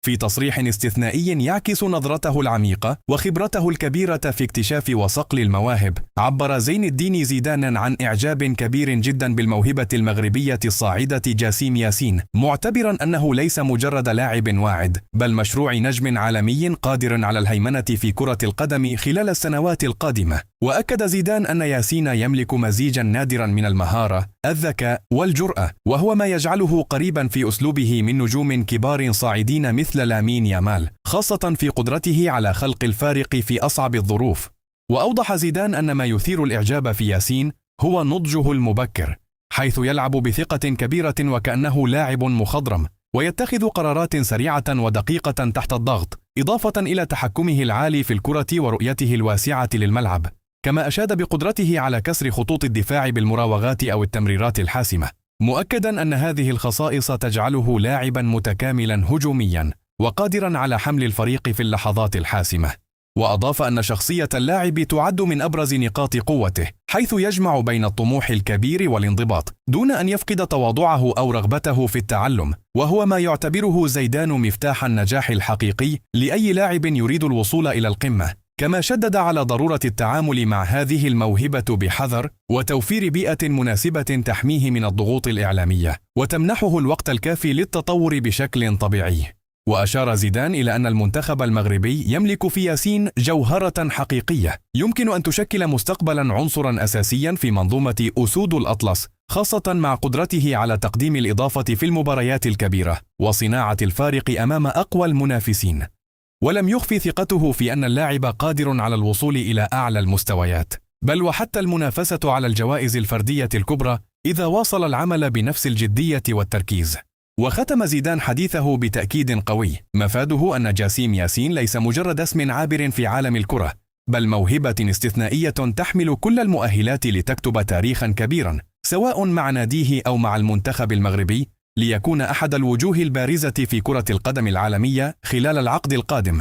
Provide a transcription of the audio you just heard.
في تصريح استثنائي يعكس نظرته العميقة وخبرته الكبيرة في اكتشاف وصقل المواهب، عبر زين الدين زيدان عن إعجاب كبير جدا بالموهبة المغربية الصاعدة جاسيم ياسين، معتبرا أنه ليس مجرد لاعب واعد، بل مشروع نجم عالمي قادر على الهيمنة في كرة القدم خلال السنوات القادمة. وأكد زيدان أن ياسين يملك مزيجا نادرا من المهارة، الذكاء والجرأة، وهو ما يجعله قريبا في أسلوبه من نجوم كبار صاعدين مثل لامين يامال، خاصة في قدرته على خلق الفارق في أصعب الظروف. وأوضح زيدان أن ما يثير الإعجاب في ياسين هو نضجه المبكر، حيث يلعب بثقة كبيرة وكأنه لاعب مخضرم، ويتخذ قرارات سريعة ودقيقة تحت الضغط، إضافة إلى تحكمه العالي في الكرة ورؤيته الواسعة للملعب. كما أشاد بقدرته على كسر خطوط الدفاع بالمراوغات أو التمريرات الحاسمة، مؤكدا أن هذه الخصائص تجعله لاعبا متكاملا هجوميا وقادرا على حمل الفريق في اللحظات الحاسمة. وأضاف أن شخصية اللاعب تعد من أبرز نقاط قوته، حيث يجمع بين الطموح الكبير والانضباط دون أن يفقد تواضعه أو رغبته في التعلم، وهو ما يعتبره زيدان مفتاح النجاح الحقيقي لأي لاعب يريد الوصول إلى القمة. كما شدد على ضرورة التعامل مع هذه الموهبة بحذر وتوفير بيئة مناسبة تحميه من الضغوط الإعلامية وتمنحه الوقت الكافي للتطور بشكل طبيعي. وأشار زيدان إلى أن المنتخب المغربي يملك في ياسين جوهرة حقيقية يمكن أن تشكل مستقبلا عنصرا أساسيا في منظومة أسود الأطلس، خاصة مع قدرته على تقديم الإضافة في المباريات الكبيرة وصناعة الفارق أمام أقوى المنافسين. ولم يخفي ثقته في أن اللاعب قادر على الوصول إلى أعلى المستويات، بل وحتى المنافسة على الجوائز الفردية الكبرى إذا واصل العمل بنفس الجدية والتركيز. وختم زيدان حديثه بتأكيد قوي، مفاده أن جاسيم ياسين ليس مجرد اسم عابر في عالم الكرة، بل موهبة استثنائية تحمل كل المؤهلات لتكتب تاريخا كبيرا، سواء مع ناديه أو مع المنتخب المغربي، ليكون أحد الوجوه البارزة في كرة القدم العالمية خلال العقد القادم.